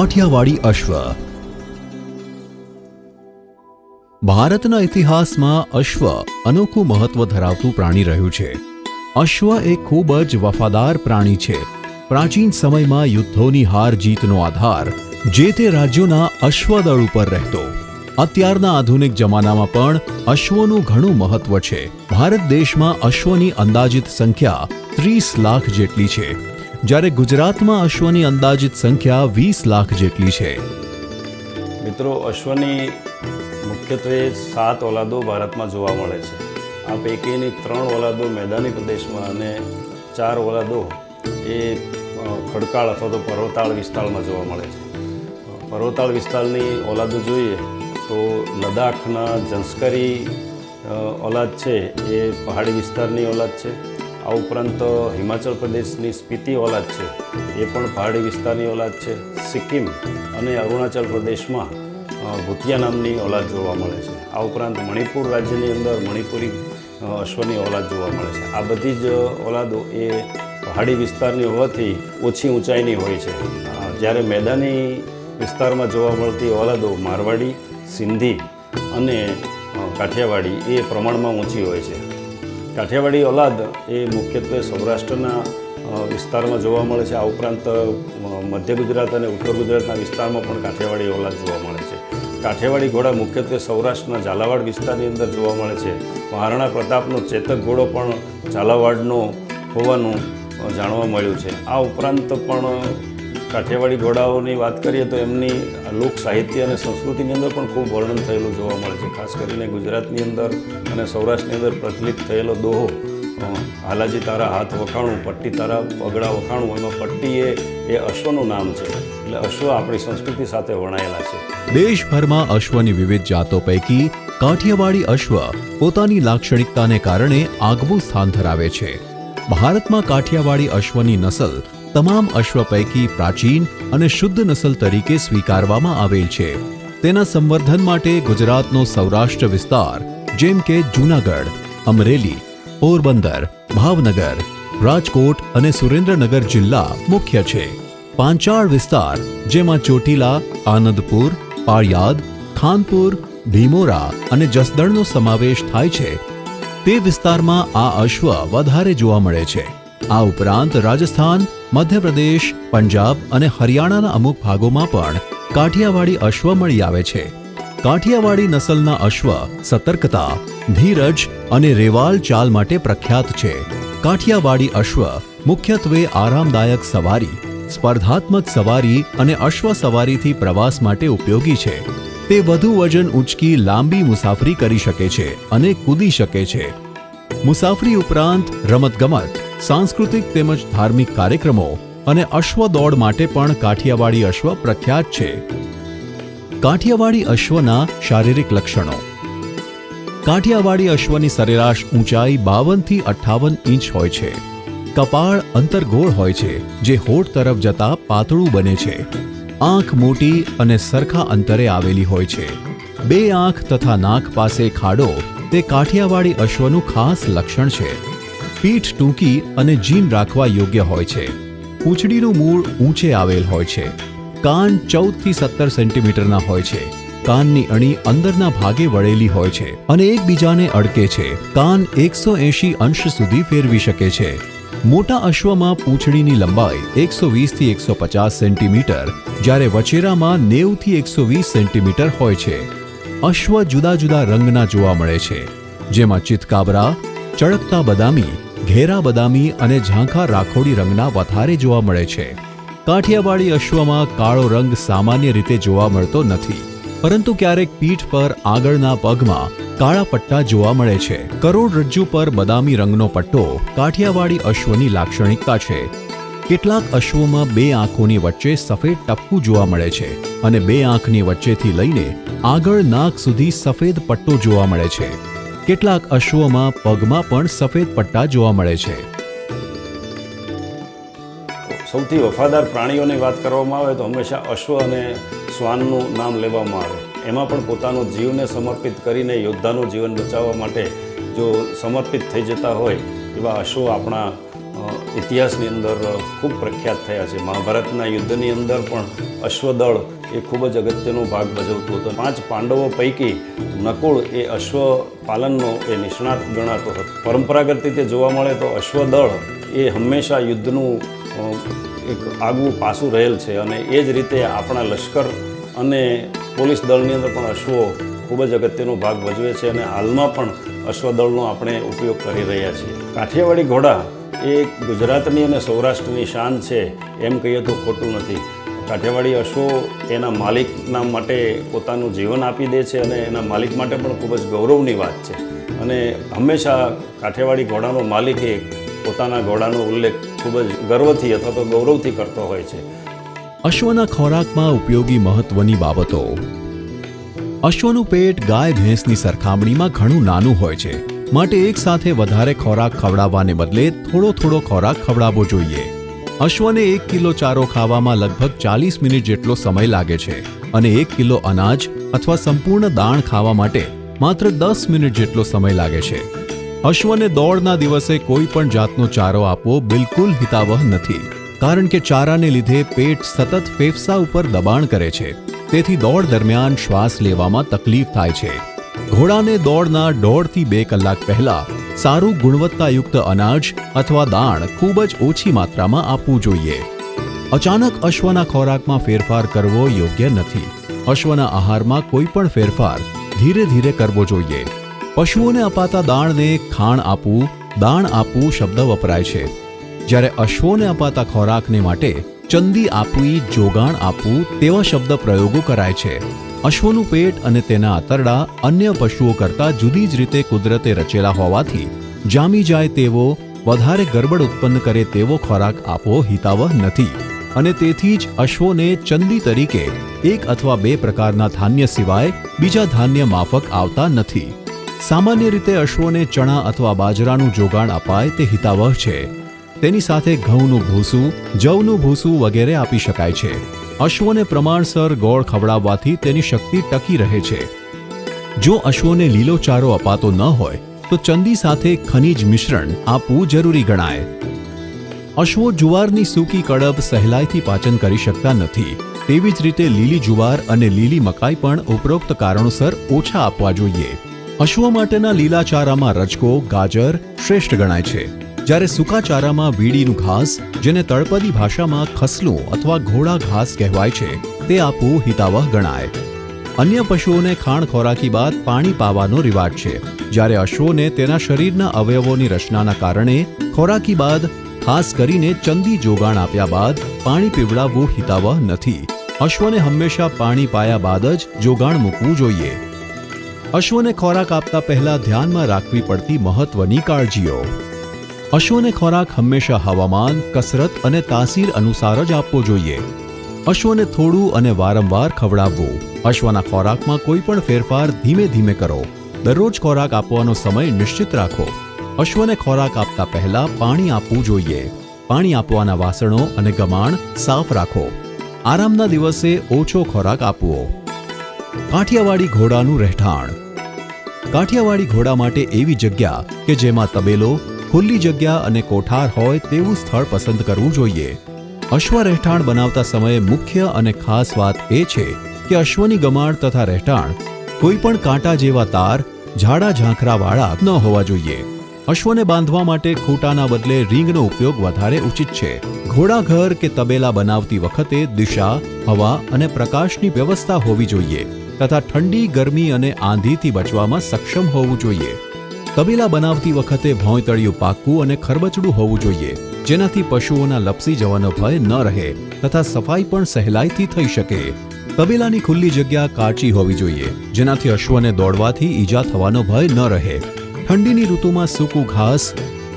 કાઠિયાવાડી અશ્વ. ભારતના ઇતિહાસમાં અશ્વ અનોખું મહત્વ ધરાવતું પ્રાણી રહ્યું છે. અશ્વ એ ખૂબ જ વફાદાર પ્રાણી છે. પ્રાચીન સમયમાં યુદ્ધોની હાર જીતનો આધાર જે તે રાજ્યોના અશ્વદળ ઉપર રહેતો. અત્યારના આધુનિક જમાનામાં પણ અશ્વનું ઘણું મહત્વ છે. ભારત દેશમાં અશ્વની અંદાજિત સંખ્યા 30 લાખ જેટલી છે, જ્યારે ગુજરાતમાં અશ્વની અંદાજિત સંખ્યા 20 લાખ જેટલી છે. મિત્રો, અશ્વની મુખ્યત્વે 7 ઓલાદો ભારતમાં જોવા મળે છે. આ પૈકીની 3 ઓલાદો મેદાની પ્રદેશમાં અને 4 ઓલાદો એ ખડકાળ અથવા તો પર્વતાળ વિસ્તારમાં જોવા મળે છે. પર્વતાળ વિસ્તારની ઓલાદો જોઈએ તો લદ્દાખના ઝંસ્કરી ઓલાદ છે એ પહાડી વિસ્તારની ઓલાદ છે. આ ઉપરાંત હિમાચલ પ્રદેશની સ્પીતિ ઓલાદ છે એ પણ પહાડી વિસ્તારની ઓલાદ છે. સિક્કિમ અને અરુણાચલ પ્રદેશમાં ભૂતિયા નામની ઓલાદ જોવા મળે છે. આ ઉપરાંત મણિપુર રાજ્યની અંદર મણિપુરી અશ્વની ઓલાદ જોવા મળે છે. આ બધી જ ઓલાદો એ પહાડી વિસ્તારની હોવાથી ઓછી ઊંચાઈની હોય છે, જ્યારે મેદાની વિસ્તારમાં જોવા મળતી ઓલાદો મારવાડી, સિંધી અને કાઠિયાવાડી એ પ્રમાણમાં ઊંચી હોય છે. કાઠિયાવાડી ઓલાદ એ મુખ્યત્વે સૌરાષ્ટ્રના વિસ્તારમાં જોવા મળે છે. આ ઉપરાંત મધ્ય ગુજરાત અને ઉત્તર ગુજરાતના વિસ્તારમાં પણ કાઠિયાવાડી ઓલાદ જોવા મળે છે. કાઠિયાવાડી ઘોડા મુખ્યત્વે સૌરાષ્ટ્રના ઝાલાવાડ વિસ્તારની અંદર જોવા મળે છે. મહારાણા પ્રતાપનો ચેતક ઘોડો પણ ઝાલાવાડનો હોવાનું જાણવા મળ્યું છે. આ ઉપરાંત પણ કાઠિયાવાડી ઘોડાઓની વાત કરીએ તો એમની લોક સાહિત્ય અને સંસ્કૃતિની અંદર પણ ખૂબ વર્ણન થયેલું જોવા મળે છે. ખાસ કરીને ગુજરાતની અંદર અને સૌરાષ્ટ્રની અંદર પ્રચલિત થયેલો દોહો હાલાજી તારા હાથ વખાણું, પટ્ટી તારા પગડા વખાણું, એમાં પટ્ટી એ અશ્વનું નામ છે. એટલે અશ્વ આપણી સંસ્કૃતિ સાથે વણાયેલા છે. દેશભરમાં અશ્વની વિવિધ જાતો પૈકી કાઠિયાવાડી અશ્વ પોતાની લાક્ષણિકતાને કારણે આગવું સ્થાન ધરાવે છે. ભારતમાં કાઠિયાવાડી અશ્વની નસલ તમામ અશ્વ પૈકી પ્રાચીન અને શુદ્ધ નસલ તરીકે સ્વીકારવામાં આવેલ છે. તેના સંવર્ધન માટે ગુજરાતનો સૌરાષ્ટ્ર વિસ્તાર જેમ કે જૂનાગઢ, અમરેલી, પોરબંદર, ભાવનગર, રાજકોટ અને સુરેન્દ્રનગર જિલ્લા મુખ્ય છે. પાંચાળ વિસ્તાર જેમાં ચોટીલા, આનંદપુર, પાળિયાદ, ખાનપુર, ભીમોરા અને જસદણનો સમાવેશ થાય છે, તે વિસ્તારમાં આ અશ્વ વધારે જોવા મળે છે. આ ઉપરાંત રાજસ્થાન, મધ્યપ્રદેશ, પંજાબ અને હરિયાણાના અમુક ભાગોમાં પણ કાઠિયાવાડી અશ્વ મળી આવે છે. કાઠિયાવાડી નસલના અશ્વ સતર્કતા, ધીરજ અને રેવાલ ચાલ માટે પ્રખ્યાત છે. કાઠિયાવાડી અશ્વ મુખ્યત્વે આરામદાયક સવારી, સ્પર્ધાત્મક સવારી અને અશ્વ સવારીથી પ્રવાસ માટે ઉપયોગી છે. તે વધુ વજન ઉંચકી લાંબી મુસાફરી કરી શકે છે અને કૂદી શકે છે. મુસાફરી ઉપરાંત રમતગમત, સાંસ્કૃતિક તેમજ ધાર્મિક કાર્યક્રમો અને અશ્વ દોડ માટે પણ કાઠિયાવાડી અશ્વ પ્રખ્યાત છે. કાઠિયાવાડી અશ્વના શારીરિક લક્ષણો. કાઠિયાવાડી અશ્વની સરેરાશ ઊંચાઈ 52 થી 58 ઇંચ હોય છે. કપાળ અંતર્ગોળ હોય છે, જે હોઠ તરફ જતા પાતળું બને છે. આંખ મોટી અને સરખા અંતરે આવેલી હોય છે. 2 આંખ તથા નાક પાસે ખાડો તે કાઠિયાવાડી અશ્વનું ખાસ લક્ષણ છે. પીઠ ટૂંકી અને જીન રાખવા યોગ્ય હોય છે. પૂંછડીનું મૂળ ઊંચે આવેલ હોય છે. કાન 14 થી 17 સેન્ટીમીટરના હોય છે. કાનની અણી અંદરના ભાગે વળેલી હોય છે અને એકબીજાને અડકે છે. કાન 180 અંશ સુધી ફેરવી શકે છે. મોટા અશ્વમાં પૂંછડીની લંબાઈ 120 થી 150 સેન્ટીમીટર, જ્યારે વચેરામાં 90 થી 120 સેન્ટીમીટર હોય છે. અશ્વ જુદા જુદા રંગના જોવા મળે છે, જેમાં ચિતકાબરા, ચળકતા બદામી, ઘેરા બદામી અને ઝાંખા રાખોડી રંગના વધારે જોવા મળે છે. કાઠિયાવાડી અશ્વમાં કાળો રંગ સામાન્ય રીતે જોવા મળતો નથી, પરંતુ ક્યારેક પીઠ પર આગળના પગમાં કાળા પટ્ટા જોવા મળે છે. કરોડરજ્જુ પર બદામી રંગનો પટ્ટો કાઠિયાવાડી અશ્વની લાક્ષણિકતા છે. કેટલાક અશ્વોમાં 2 આંખોની વચ્ચે સફેદ ટપકું જોવા મળે છે અને 2 આંખની વચ્ચેથી લઈને આગળ નાક સુધી સફેદ પટ્ટો જોવા મળે છે. કેટલાક અશ્વોમાં પગમાં પણ સફેદ પટ્ટા જોવા મળે છે. સૌથી વફાદાર પ્રાણીઓની વાત કરવામાં આવે તો હંમેશા અશ્વ અને શ્વાનનું નામ લેવામાં આવે. એમાં પણ પોતાનો જીવને સમર્પિત કરીને યોદ્ધાનું જીવન બચાવવા માટે જો સમર્પિત થઈ જતા હોય એવા અશ્વો આપણા ઇતિહાસની અંદર ખૂબ પ્રખ્યાત થયા છે. મહાભારતના યુદ્ધની અંદર પણ અશ્વદળ એ ખૂબ જ અગત્યનો ભાગ ભજવતું હતું. 5 પાંડવો પૈકી નકુળ એ અશ્વ પાલનનો એ નિષ્ણાત ગણાતો હતો. પરંપરાગત રીતે જોવા મળે તો અશ્વદળ એ હંમેશા યુદ્ધનું એક આગવું પાસું રહેલ છે અને એ જ રીતે આપણા લશ્કર અને પોલીસ દળની અંદર પણ અશ્વો ખૂબ જ અગત્યનો ભાગ ભજવે છે અને હાલમાં પણ અશ્વદળનો આપણે ઉપયોગ કરી રહ્યા છીએ. કાઠિયાવાડી ઘોડા એ ગુજરાતની અને સૌરાષ્ટ્રની શાન છે એમ કહીએ તો ખોટું નથી. કાઠિયાવાડી અશ્વો એના માલિકના માટે પોતાનું જીવન આપી દે છે અને એના માલિક માટે પણ ખૂબ જ ગૌરવની વાત છે અને હંમેશા કાઠિયાવાડી ઘોડાનો માલિક એ પોતાના ઘોડાનો ઉલ્લેખ ખૂબ જ ગર્વથી અથવા તો ગૌરવથી કરતો હોય છે. અશ્વના ખોરાકમાં ઉપયોગી મહત્વની બાબતો. અશ્વનું પેટ ગાય ભેંસની સરખામણીમાં ઘણું નાનું હોય છે, માટે એક સાથે વધારે ખોરાક ખવડાવવાને બદલે થોડો થોડો ખોરાક ખવડાવવો જોઈએ. અશ્વને 1 કિલો ચારો ખાવામાં લગભગ 40 મિનિટ જેટલો સમય લાગે છે અને 1 કિલો અનાજ અથવા સંપૂર્ણ દાણ ખાવા માટે માત્ર 10 મિનિટ જેટલો સમય લાગે છે. અશ્વને દોડના દિવસે કોઈ પણ જાતનો ચારો આપવો બિલકુલ હિતાવહ નથી, કારણ કે ચારાને લીધે પેટ સતત ફેફસા ઉપર દબાણ કરે છે, તેથી દોડ દરમિયાન શ્વાસ લેવામાં તકલીફ થાય છે. ઘોડાને દોડના 1.5 થી 2 કલાક પહેલા સારું ગુણવત્તાયુક્ત અનાજ અથવા દાણ ખૂબ જ ઓછી માત્રામાં આપવું જોઈએ. અચાનક અશ્વના ખોરાકમાં ફેરફાર કરવો યોગ્ય નથી. અશ્વના આહારમાં કોઈ પણ ફેરફાર ધીરે ધીરે કરવો જોઈએ. પશુઓને અપાતા દાણને ખાણ આપવું, દાણ આપવું શબ્દ વપરાય છે, જ્યારે અશ્વોને અપાતા ખોરાકને માટે ચંદી આપવી, જોગાણ આપવું તેવા શબ્દ પ્રયોગો કરાય છે. અશ્વનું પેટ અને તેના આંતરડા અન્ય પશુઓ કરતાં જુદી જ રીતે કુદરતે રચેલા હોવાથી જામી જાય તેવો, વધારે ગરબડ ઉત્પન્ન કરે તેવો ખોરાક આપવો હિતાવહ નથી અને તેથી જ અશ્વોને ચંદી તરીકે 1 અથવા 2 પ્રકારના ધાન્ય સિવાય બીજા ધાન્ય માફક આવતા નથી. સામાન્ય રીતે અશ્વોને ચણા અથવા બાજરાનું જોગાણ અપાય તે હિતાવહ છે. તેની સાથે ઘઉંનું ભૂસું, જવનું ભૂસું વગેરે આપી શકાય છે. અશ્વોને પ્રમાણસર ગોળ ખવડાવવાથી તેની શક્તિ ટકી રહે છે. જો અશ્વોને લીલો ચારો અપાતો ન હોય તો ચંદી સાથે ખનિજ મિશ્રણ આપવું જરૂરી ગણાય. અશ્વો જુવારની સૂકી કડબ સહેલાઈથી પાચન કરી શકતા નથી, તેવી જ રીતે લીલી જુવાર અને લીલી મકાઈ પણ ઉપરોક્ત કારણોસર ઓછા આપવા જોઈએ. અશ્વો માટેના લીલા ચારામાં રજકો, ગાજર શ્રેષ્ઠ ગણાય છે, જ્યારે સૂકા ચારામાં વીડીનું ઘાસ, જેને તળપદી ભાષામાં ખસલું અથવા ઘોડા ઘાસ કહેવાય છે, તે આપવું હિતાવહ ગણાય. અન્ય પશુઓને ખાણ ખોરાકી બાદ પાણી પાવાનો રિવાજ છે, જ્યારે અશ્વોને તેના શરીરના અવયવોની રચનાના કારણે ખોરાકી બાદ ખાસ કરીને ચંદી જોગાણ આપ્યા બાદ પાણી પીવડાવવું હિતાવહ નથી. અશ્વને હંમેશા પાણી પાયા બાદ જ જોગાણ મૂકવું જોઈએ. અશ્વને ખોરાક આપતા પહેલા ધ્યાનમાં રાખવી પડતી મહત્વની કાળજીઓ. અશ્વને ખોરાક હંમેશા હવામાન, કસરત અને તાસીર અનુસાર જ આપવો જોઈએ. અશ્વને થોડું અને વારંવાર ખવડાવવું. અશ્વના ખોરાકમાં કોઈ પણ ફેરફાર ધીમે ધીમે કરો. દરરોજ ખોરાક આપવાનો સમય નિશ્ચિત રાખો. અશ્વને ખોરાક આપતા પહેલા પાણી આપવું જોઈએ. પાણી આપવાના વાસણો અને ગમાણ સાફ રાખો. આરામના દિવસે ઓછો ખોરાક આપવો. કાઠિયાવાડી ઘોડાનું રહેઠાણ. કાઠિયાવાડી ઘોડા માટે એવી જગ્યા કે જેમાં તબેલો, ખુલ્લી જગ્યા અને કોઠાર હોય તેવું સ્થળ પસંદ કરવું જોઈએ. અશ્વ રહેઠાણ બનાવતા સમયે મુખ્ય અને ખાસ વાત એ છે કે અશ્વની ગમાણ તથા રહેઠાણ કોઈ પણ કાંટા જેવા તાર, ઝાડા ઝાંખરાવાળા ન હોવા જોઈએ. અશ્વને બાંધવા માટે ખૂંટાના બદલે રીંગનો ઉપયોગ વધારે ઉચિત છે. ઘોડાઘર કે તબેલા બનાવતી વખતે દિશા, હવા અને પ્રકાશની વ્યવસ્થા હોવી જોઈએ તથા ઠંડી, ગરમી અને આંધીથી બચવામાં સક્ષમ હોવું જોઈએ. તબેલા બનાવતી વખતે ભોંયતળિયું પાક્કું અને ખરબચડું હોવું જોઈએ, જેનાથી પશુઓના લપસી જવાનો ભય ન રહે તથા સફાઈ પણ સહેલાઈથી થઈ શકે. તબેલાની ખુલ્લી જગ્યા કાચી હોવી જોઈએ, જેનાથી અશ્વને દોડવાથી ઈજા થવાનો ભય ન રહે. ઠંડીની ઋતુમાં સૂકું ઘાસ,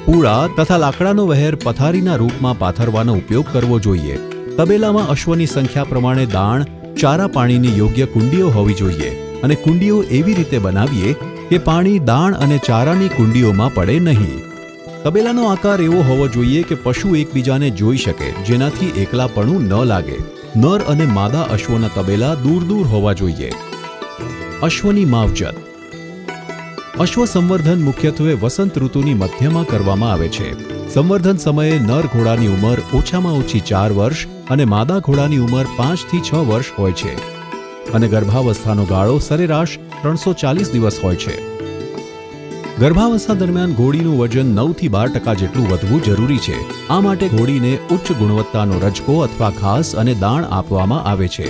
પૂળા તથા લાકડાનો વહેર પથારીના રૂપમાં પાથરવાનો ઉપયોગ કરવો જોઈએ. તબેલામાં અશ્વની સંખ્યા પ્રમાણે દાણ, ચારા પાણીની યોગ્ય કુંડીઓ હોવી જોઈએ અને કુંડીઓ એવી રીતે બનાવીએ કે પાણી દાણ અને ચારાની કુંડીઓમાં પડે નહીં. તબેલાનો આકાર એવો હોવો જોઈએ કે પશુ એકબીજાને જોઈ શકે, જેનાથી એકલાપણું ન લાગે. નર અને માદા અશ્વના તબેલા દૂર દૂર હોવા જોઈએ. અશ્વની માવજત. અશ્વ સંવર્ધન મુખ્યત્વે વસંત ઋતુની મધ્યમાં કરવામાં આવે છે. સંવર્ધન સમયે નર ઘોડાની ઉંમર ઓછામાં ઓછી 4 વર્ષ અને માદા ઘોડાની ઉંમર 5 થી 6 વર્ષ હોય છે અને ગર્ભાવસ્થાનો ગાળો સરેરાશ 340 દિવસ હોય છે. ગર્ભાવસ્થા દરમિયાન ઘોડીનું વજન 9 થી 12% જેટલું વધવું જરૂરી છે. આ માટે ઘોડીને ઉચ્ચ ગુણવત્તાનો રજકો અથવા ઘાસ અને દાણ આપવામાં આવે છે.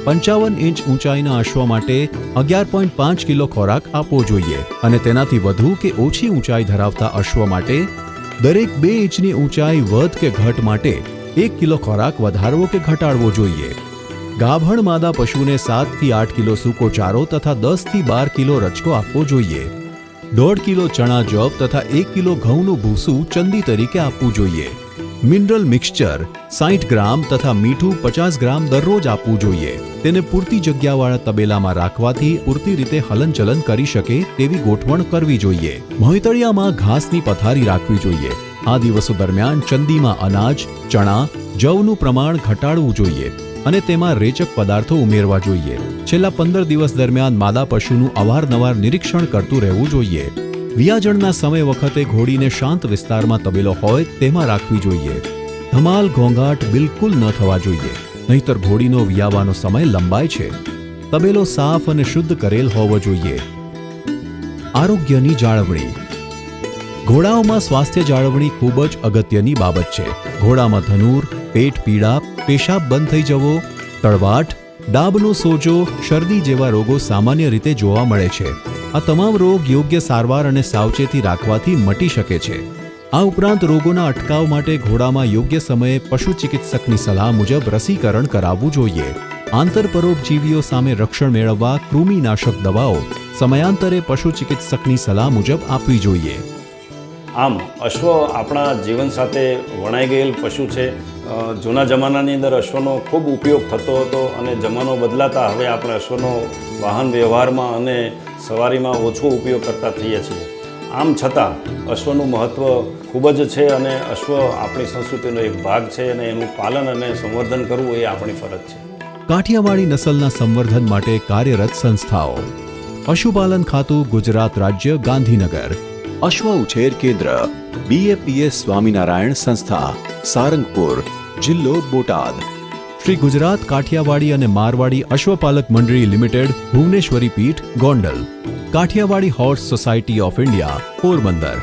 55 ઇંચ ઊંચાઈના અશ્વ માટે 11.5 કિલો ખોરાક આપવો જોઈએ અને તેનાથી વધુ કે ઓછી ઊંચાઈ ધરાવતા અશ્વ માટે દરેક 2 ઇંચની ઊંચાઈ વધ કે ઘટ માટે 1 કિલો ખોરાક વધારવો કે ઘટાડવો જોઈએ. ગાભણ માદા પશુને 7 થી 8 કિલો સૂકો ચારો તથા 10 થી 12 કિલો રચકો આપવો જોઈએ. 1.5 કિલો ચણા જવ તથા 1 કિલો ઘઉંનું ભૂસું ચંદી તરીકે આપવું જોઈએ. મિનરલ મિક્સચર 60 ગ્રામ તથા મીઠું 50 ગ્રામ દરરોજ આપવું જોઈએ. તેને પૂરતી જગ્યાવાળા તબેલામાં રાખવાથી પૂરતી રીતે હલનચલન કરી શકે તેવી ગોઠવણ કરવી જોઈએ. ભોંયતળિયામાં ઘાસની પથારી રાખવી જોઈએ. આ દિવસો દરમિયાન ચંદીમાં અનાજ, ચણા, જવનું પ્રમાણ ઘટાડવું જોઈએ અને તેમાં રેચક પદાર્થો ઉમેરવા જોઈએ. છેલ્લા 15 દિવસ દરમિયાન માદા પશુનું અવારનવાર નિરીક્ષણ કરતું રહેવું જોઈએ. વિયાજણના સમય વખતે ઘોડીને શાંત વિસ્તારમાં તબેલો હોય તેમાં રાખવી જોઈએ. ધમાલ ઘોંઘાટ બિલકુલ ન થવા જોઈએ, નહીતર ઘોડીનો વિયાવાનો સમય લંબાય છે. તબેલો સાફ અને શુદ્ધ કરેલ હોવો જોઈએ. આરોગ્યની જાળવણી. ઘોડાઓમાં સ્વાસ્થ્ય જાળવણી ખૂબ જ અગત્યની બાબત છે. ઘોડામાં ધનુર, પેટ પીડા, પેશાબ બંધ થઈ જવો, તળવાટ, ડાબનો સોજો, શરદી જેવા રોગો સામાન્ય રીતે જોવા મળે છે. આ તમામ રોગ યોગ્ય સારવાર અને સાવચેતી રાખવાથી મટી શકે છે. આ ઉપરાંત રોગોના અટકાવ માટે ઘોડામાં યોગ્ય સમયે પશુ ચિકિત્સકની સલાહ મુજબ રસીકરણ કરાવવું જોઈએ. આંતરપરોપજીવીઓ સામે રક્ષણ મેળવવા કૃમિનાશક દવાઓ સમયાંતરે પશુ ચિકિત્સકની સલાહ મુજબ આપવી જોઈએ. આમ અશ્વ આપણા જીવન સાથે વણાઈ ગયેલ પશુ છે. જૂના જમાનાની અંદર અશ્વનો ખૂબ ઉપયોગ થતો હતો અને જમાનો બદલાતા હવે આપણે અશ્વનો વાહન વ્યવહારમાં અને સવારીમાં ઓછો ઉપયોગ કરતા થઈએ છીએ. આમ છતાં અશ્વનું મહત્ત્વ ખૂબ જ છે અને અશ્વ આપણી સંસ્કૃતિનો એક ભાગ છે અને એનું પાલન અને સંવર્ધન કરવું એ આપણી ફરજ છે. કાઠિયાવાડી નસલના સંવર્ધન માટે કાર્યરત સંસ્થાઓ. પશુપાલન ખાતું, ગુજરાત રાજ્ય, ગાંધીનગર. અશ્વ ઉછેર કેન્દ્ર, BAPS સ્વામિનારાયણ સંસ્થા, સારંગપુર, જિલ્લો બોટાદ. શ્રી ગુજરાત કાઠિયાવાડી અને મારવાડી અશ્વપાલક મંડળી limited, Bhuvaneshwari Peeth, Gondal. Kathiawadi horse society of India, Porbandar.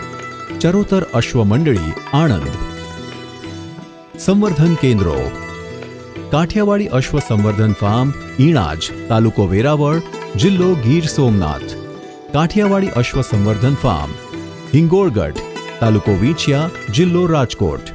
Charotar અશ્વ મંડળી, આણંદ. સંવર્ધન કેન્દ્રો. કાઠિયાવાડી અશ્વ સંવર્ધન ફાર્મ, ઈણાજ, તાલુકો વેરાવળ, જિલ્લો ગીર સોમનાથ. કાઠિયાવાડી અશ્વ સંવર્ધન ફાર્મ, હિંગોળગઢ, તાલુકો વીંછિયા, જિલ્લો રાજકોટ.